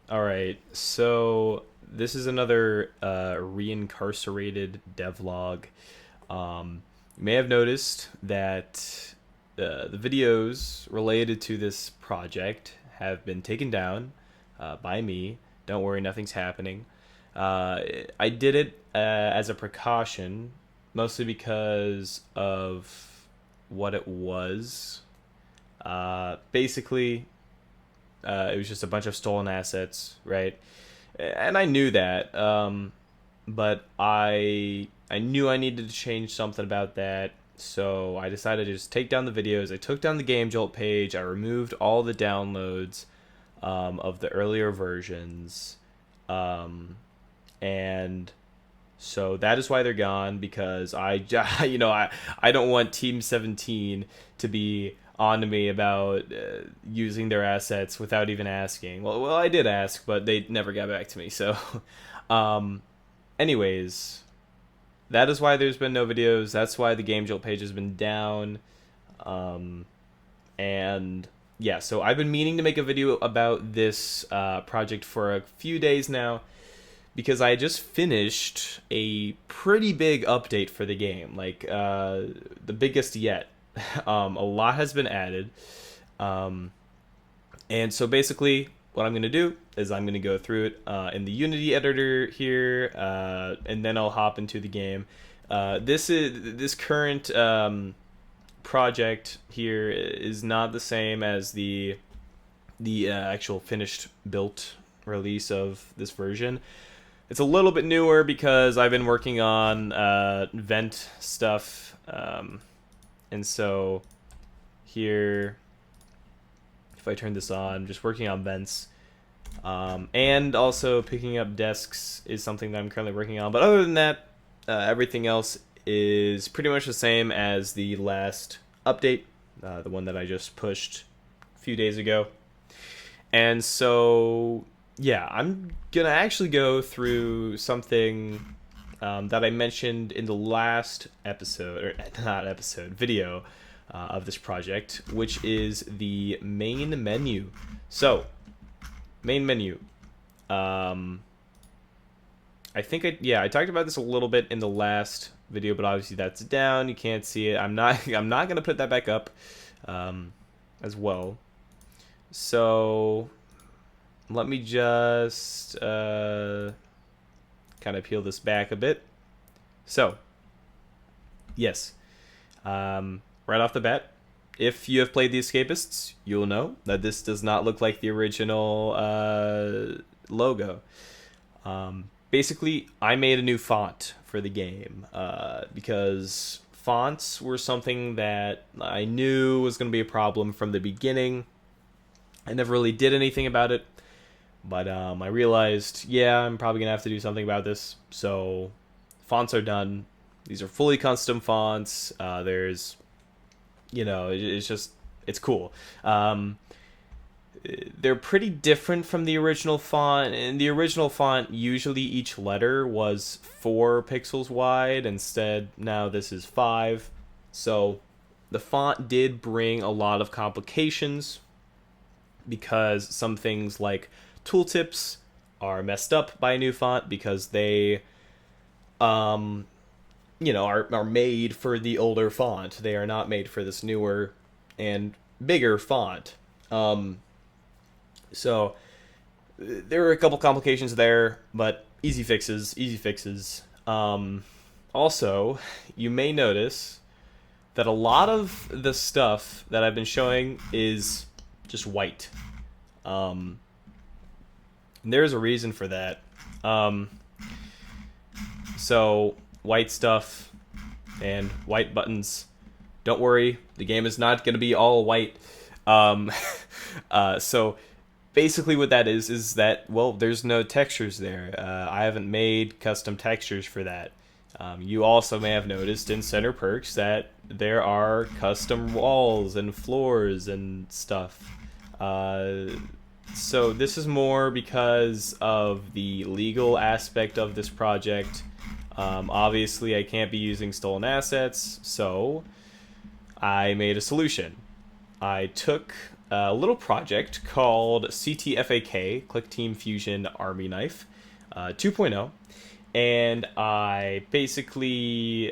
Alright, so this is another reincarcerated devlog. You may have noticed that the videos related to this project have been taken down by me. Don't worry, nothing's happening. Uh, I did it as a precaution, mostly because of what it was. Basically, it was just a bunch of stolen assets, right? And I knew that, but I knew I needed to change something about that. So I decided to just take down the videos. I took down the Game Jolt page. I removed all the downloads of the earlier versions, um, and so that is why they're gone because I don't want Team 17 to be on to me about using their assets without even asking. Well, I did ask, but they never got back to me. So, um, anyways, that is why there's been no videos. That's why the Game Jolt page has been down. Um, and yeah, so I've been meaning to make a video about this project for a few days now because I just finished a pretty big update for the game, like the biggest yet. A lot has been added, um, and so basically, what I'm going to do is I'm going to go through it in the Unity editor here, and then I'll hop into the game. This current project here is not the same as the actual finished built release of this version. It's a little bit newer because I've been working on vent stuff, and so here, if I turn this on, I'm just working on vents, and also picking up desks is something that I'm currently working on. But other than that, everything else is pretty much the same as the last update, the one that I just pushed a few days ago. And so yeah, I'm gonna actually go through something that I mentioned in the last episode, or not episode, video of this project, which is the main menu. So, main menu. I think I talked about this a little bit in the last video, but obviously that's down. You can't see it. I'm not I'm not gonna put that back up as well. So let me just kind of peel this back a bit. So, yes, right off the bat, if you have played the Escapists, you'll know that this does not look like the original logo. Basically, I made a new font for the game because fonts were something that I knew was going to be a problem from the beginning. I never really did anything about it, but I realized, yeah, I'm probably going to have to do something about this. So fonts are done. These are fully custom fonts. There's, it's just, it's cool. They're pretty different from the original font. In the original font, usually each letter was 4 pixels wide. Instead, now this is 5. So the font did bring a lot of complications because some things like tooltips are messed up by a new font because they are made for the older font. They are not made for this newer and bigger font. So there were a couple complications there, but easy fixes, easy fixes. Also, you may notice that a lot of the stuff that I've been showing is just white. And there's a reason for that. So white stuff and white buttons. Don't worry, the game is not going to be all white. So basically what that is that, well, there's no textures there. I haven't made custom textures for that. You also may have noticed in Center Perks that there are custom walls and floors and stuff. So this is more because of the legal aspect of this project. Obviously, I can't be using stolen assets, so I made a solution. I took a little project called CTFAK, Click Team Fusion Army Knife 2.0, and I basically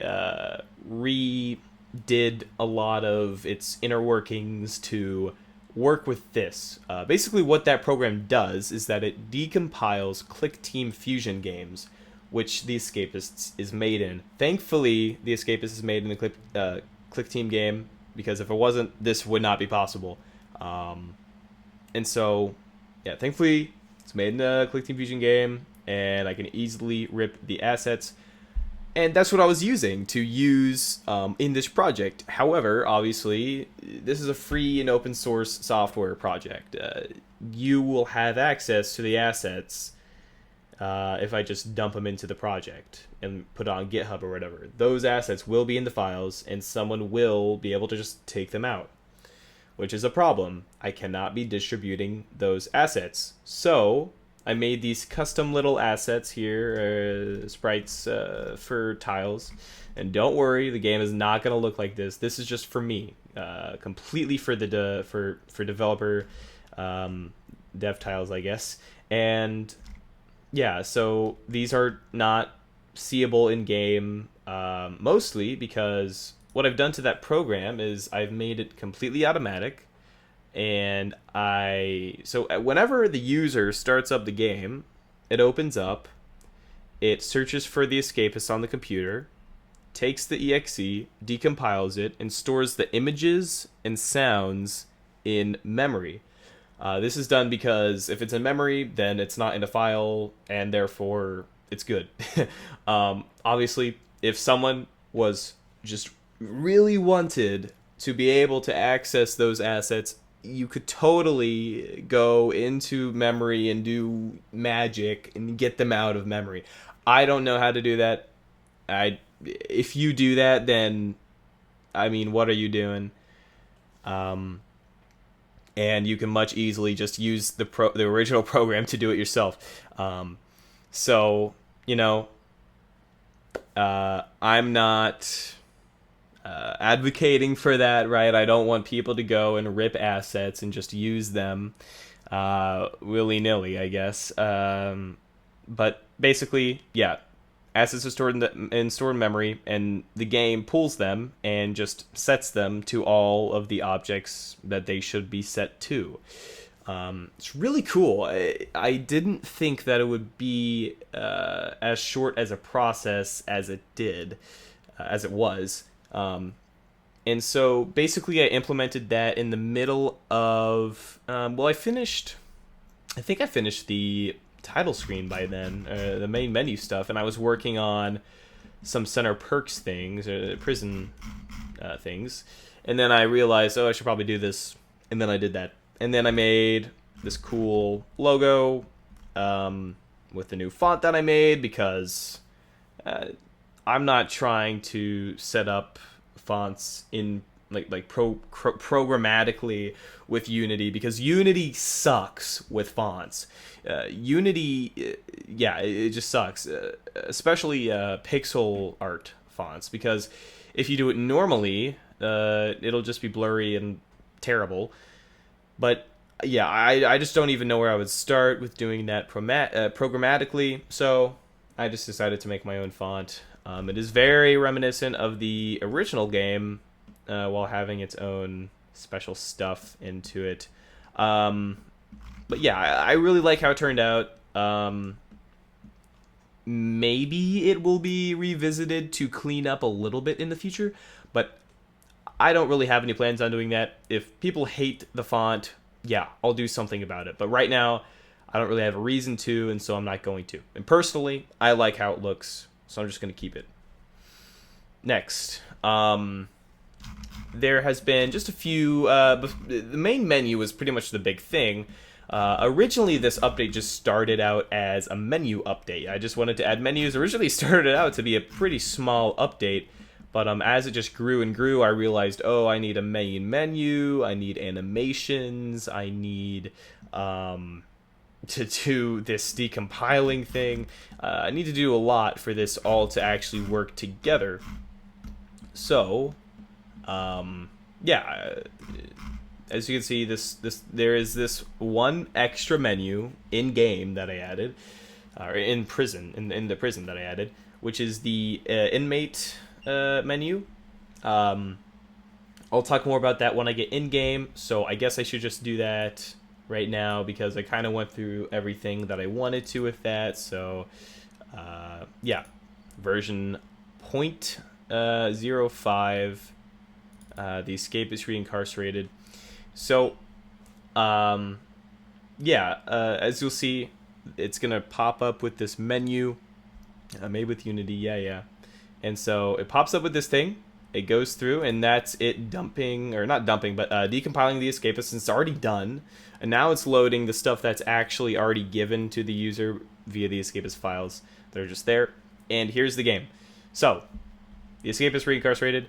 redid a lot of its inner workings to work with this. Basically, what that program does is that it decompiles Click Team Fusion games, which the Escapists is made in. Thankfully, the Escapists is made in the Click Team game, because if it wasn't, this would not be possible. And so, yeah, thankfully, it's made in the Click Team Fusion game, and I can easily rip the assets. And that's what I was using to use in this project. However, obviously, this is a free and open source software project. You will have access to the assets if I just dump them into the project and put it on GitHub or whatever. Those assets will be in the files, and someone will be able to just take them out, which is a problem. I cannot be distributing those assets. So I made these custom little assets here, sprites for tiles. And don't worry, the game is not going to look like this. This is just for me, completely for the for developer dev tiles, I guess. And yeah, so these are not seeable in game, mostly because what I've done to that program is I've made it completely automatic. And so whenever the user starts up the game, it opens up, it searches for the Escapist on the computer, takes the exe, decompiles it, and stores the images and sounds in memory. This is done because if it's in memory, then it's not in a file, and therefore it's good. Obviously, if someone was just really wanted to be able to access those assets, you could totally go into memory and do magic and get them out of memory. I don't know how to do that. If you do that, then I mean, what are you doing? And you can much easily just use the original program to do it yourself. So you know, I'm not advocating for that, right? I don't want people to go and rip assets and just use them willy-nilly, I guess. But basically, yeah, assets are stored in memory, and the game pulls them and just sets them to all of the objects that they should be set to. It's really cool. I didn't think that it would be as short as a process as it was. And so basically I implemented that in the middle of, I think I finished the title screen by then, the main menu stuff, and I was working on some center perks things, prison things, and then I realized, I should probably do this, and then I did that. And then I made this cool logo with the new font that I made, because I'm not trying to set up fonts in programmatically with Unity, because Unity sucks with fonts. Unity, it just sucks, especially pixel art fonts, because if you do it normally, it'll just be blurry and terrible. But yeah, I just don't even know where I would start with doing that programmatically, so I just decided to make my own font. It is very reminiscent of the original game, while having its own special stuff into it. But yeah, I really like how it turned out. Maybe it will be revisited to clean up a little bit in the future, but I don't really have any plans on doing that. If people hate the font, yeah, I'll do something about it. But right now, I don't really have a reason to, and so I'm not going to. And personally, I like how it looks, so I'm just going to keep it. Next, there has been just a few, the main menu was pretty much the big thing. Originally, this update just started out as a menu update. I just wanted to add menus. Originally started out to be a pretty small update, but as it just grew and grew, I realized, I need a main menu, I need animations, I need to do this decompiling thing. I need to do a lot for this all to actually work together. So, as you can see, there is this one extra menu in game that I added, or in the prison that I added, which is the inmate menu. I'll talk more about that when I get in game. So I guess I should just do that right now because I kind of went through everything that I wanted to with that. So yeah, version 0.05, the Escapists Reincarcerated. So yeah, as you'll see, it's gonna pop up with this menu, made with Unity. Yeah. And so it pops up with this thing. It goes through, and that's it dumping, or not dumping, but decompiling the escapists, and it's already done. And now it's loading the stuff that's actually already given to the user via the escapist files that are just there. And here's the game. So, the Escapists Reincarcerated.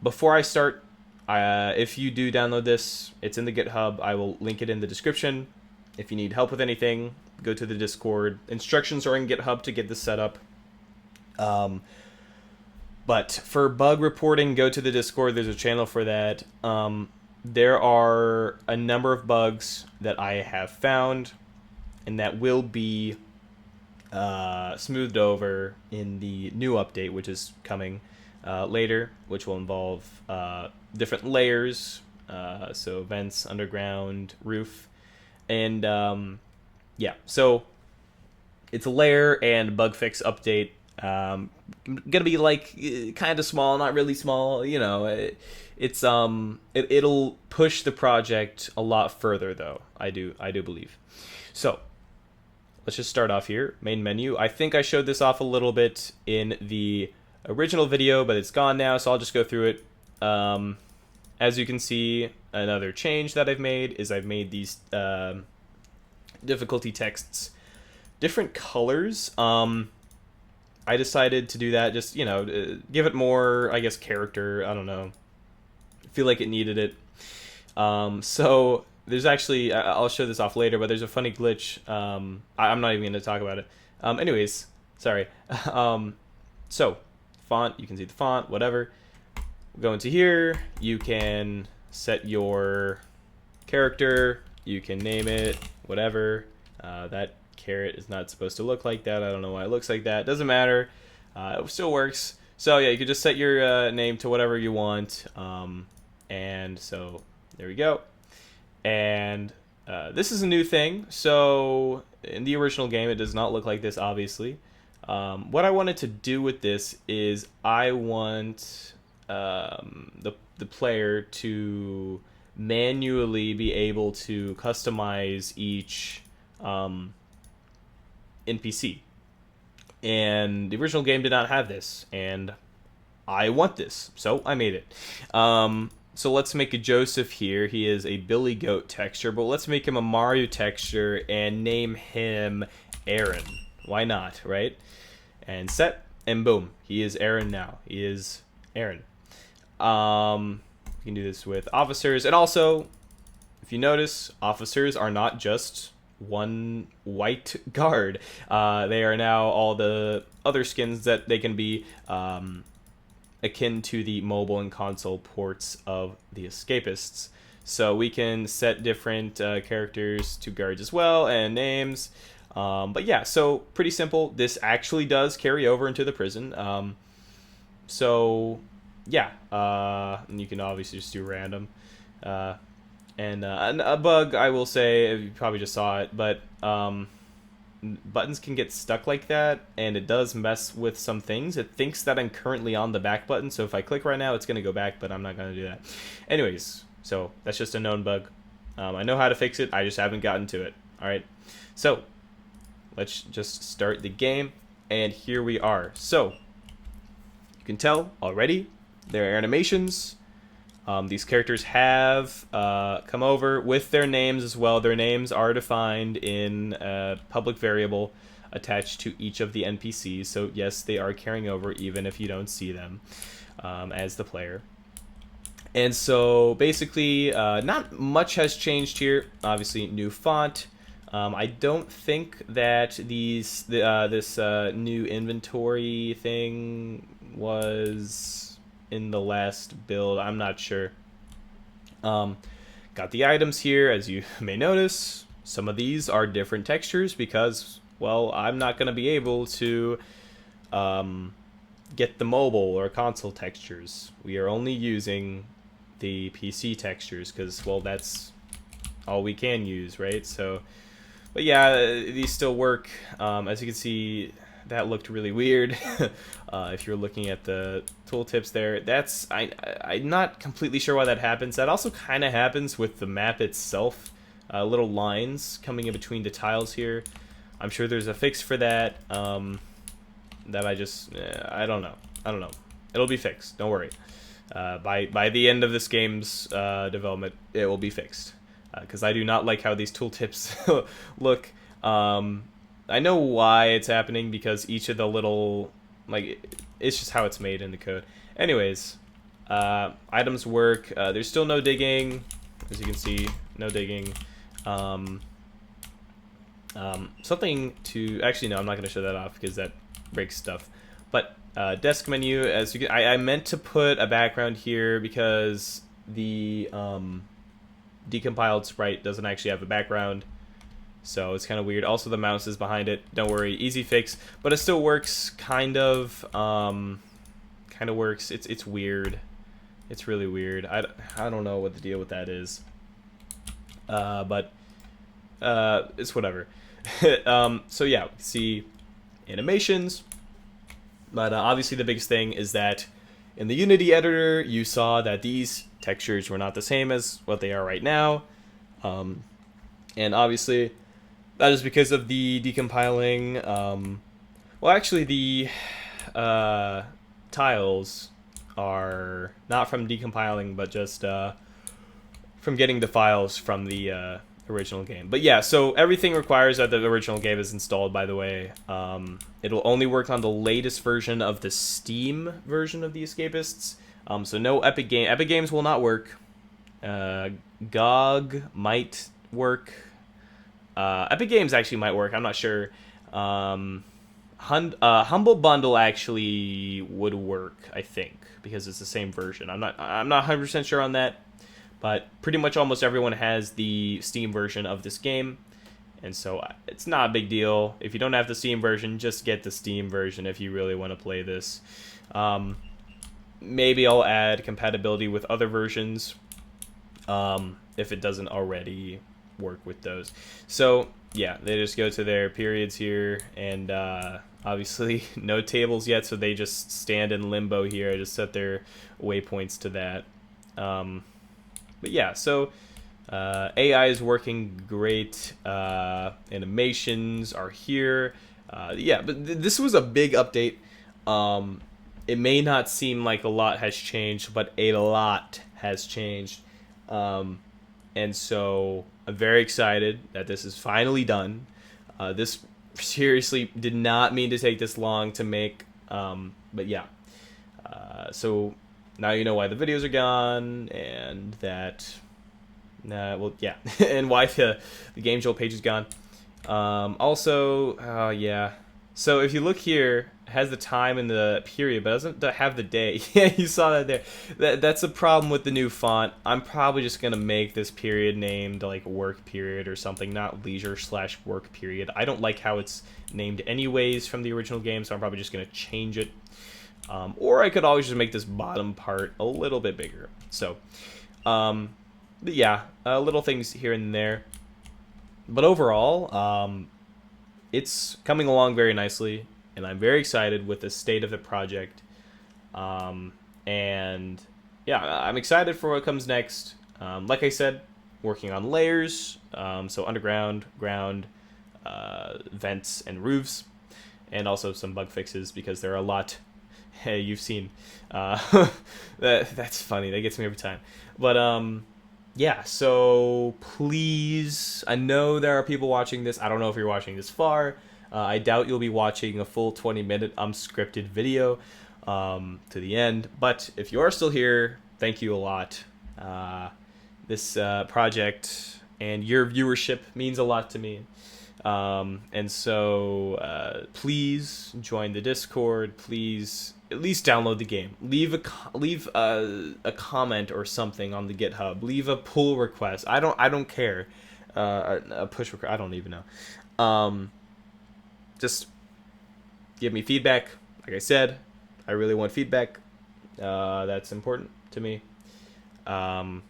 Before I start, if you do download this, it's in the GitHub. I will link it in the description. If you need help with anything, go to the Discord. Instructions are in GitHub to get this set up. But for bug reporting, go to the Discord. There's a channel for that. There are a number of bugs that I have found and that will be smoothed over in the new update, which is coming later, which will involve different layers, so vents, underground, roof, and yeah, so it's a layer and bug fix update. Gonna be like kind of small, not really small, you know. It'll push the project a lot further, though. I do believe. So let's just start off here. Main menu. I think I showed this off a little bit in the original video, but it's gone now, so I'll just go through it. As you can see, another change that I've made is I've made these difficulty texts different colors. I decided to do that just, you know, give it more, I guess, character. I don't know. I feel like it needed it. So there's actually, I'll show this off later, but there's a funny glitch. I'm not even going to talk about it. Anyways, sorry. So font, you can see the font, whatever. Go into here. You can set your character. You can name it, whatever. That carrot is not supposed to look like that. I don't know why it looks like that. Doesn't matter. It still works. So yeah, you can just set your name to whatever you want. And so there we go. And this is a new thing. So in the original game, it does not look like this, obviously. What I wanted to do with this is I want the player to manually be able to customize each NPC, and the original game did not have this, and I want this, so I made it. So let's make a Joseph here. He is a Billy Goat texture, but let's make him a Mario texture and name him Aaron. Why not, right? And set, and boom, he is Aaron now. He is Aaron. We can do this with officers, and also, if you notice, officers are not just one white guard. They are now all the other skins that they can be, akin to the mobile and console ports of the Escapists. So we can set different characters to guards as well, and names. But yeah, so pretty simple. This actually does carry over into the prison. So yeah, and you can obviously just do random. And a bug, I will say, you probably just saw it, but buttons can get stuck like that, and it does mess with some things. It thinks that I'm currently on the back button, so if I click right now, it's going to go back, but I'm not going to do that. Anyways, so that's just a known bug. I know how to fix it, I just haven't gotten to it. Alright, so let's just start the game, and here we are. So, you can tell already, there are animations. These characters have come over with their names as well. Their names are defined in a public variable attached to each of the NPCs. So yes, they are carrying over even if you don't see them as the player. And so basically, not much has changed here. Obviously, new font. I don't think that this new inventory thing was in the last build. I'm not sure. Got the items here, as you may notice. Some of these are different textures because, well, I'm not going to be able to get the mobile or console textures. We are only using the PC textures because, well, that's all we can use, right? So, but yeah, these still work. As you can see, that looked really weird. If you're looking at the tooltips there, I'm not completely sure why that happens. That also kind of happens with the map itself. Little lines coming in between the tiles here. I'm sure there's a fix for that. That I don't know. It'll be fixed. Don't worry. By the end of this game's development, it will be fixed. Because I do not like how these tooltips look. I know why it's happening because each of the little, like, it's just how it's made in the code. Anyways, items work. There's still no digging, as you can see, no digging. Something to, actually no, I'm not going to show that off because that breaks stuff. But desk menu, as you can, I meant to put a background here because the decompiled sprite doesn't actually have a background. So it's kind of weird. Also, the mouse is behind it. Don't worry, easy fix. But it still works, kind of. Kind of works. It's weird. It's really weird. I don't know what the deal with that is. But it's whatever. So yeah, see animations. But obviously the biggest thing is that in the Unity editor, you saw that these textures were not the same as what they are right now. And obviously that is because of the decompiling. Well, actually, the tiles are not from decompiling, but just from getting the files from the original game. But yeah, so everything requires that the original game is installed, by the way. It'll only work on the latest version of the Steam version of the Escapists. So no Epic Game. Epic Games will not work. GOG might work. Epic Games actually might work. I'm not sure. Humble Bundle actually would work, I think, because it's the same version. I'm not 100% sure on that, but pretty much almost everyone has the Steam version of this game, and so it's not a big deal. If you don't have the Steam version, just get the Steam version if you really want to play this. Maybe I'll add compatibility with other versions if it doesn't already work with those. So yeah, they just go to their periods here, and obviously no tables yet, so they just stand in limbo here. I just set their waypoints to that. But yeah, so AI is working great. Animations are here. Yeah, but this was a big update. It may not seem like a lot has changed, but a lot has changed. And so I'm very excited that this is finally done. This seriously did not mean to take this long to make, but yeah. So now you know why the videos are gone, and that, well, yeah, and why the Game Jolt page is gone. Also, yeah. So if you look here, it has the time and the period, but it doesn't have the day. Yeah, you saw that there. That's a problem with the new font. I'm probably just gonna make this period named like work period or something, not leisure/work period. I don't like how it's named anyways from the original game, so I'm probably just gonna change it. Or I could always just make this bottom part a little bit bigger. So, but yeah, little things here and there. But overall, it's coming along very nicely, and I'm very excited with the state of the project. And yeah, I'm excited for what comes next. Like I said, working on layers, so underground, ground, vents, and roofs, and also some bug fixes because there are a lot. Hey, you've seen. That's funny. That gets me every time. But yeah, so please, I know there are people watching this. I don't know if you're watching this far. I doubt you'll be watching a full 20-minute unscripted video to the end. But if you are still here, thank you a lot. This project and your viewership means a lot to me. And so please join the Discord. Please at least download the game. Leave a comment or something on the GitHub. Leave a pull request. I don't care. A push request. I don't even know. Just give me feedback. Like I said, I really want feedback. That's important to me. But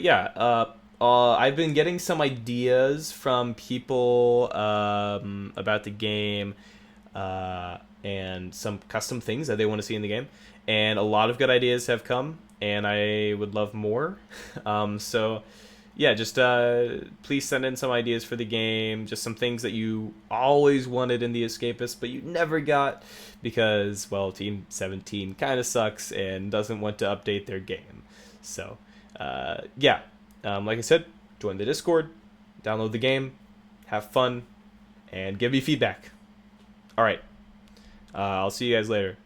yeah, I've been getting some ideas from people about the game and some custom things that they want to see in the game. And a lot of good ideas have come, and I would love more. So, yeah, just please send in some ideas for the game, just some things that you always wanted in the Escapists, but you never got because, well, Team 17 kind of sucks and doesn't want to update their game. So, yeah, like I said, join the Discord, download the game, have fun, and give me feedback. All right, I'll see you guys later.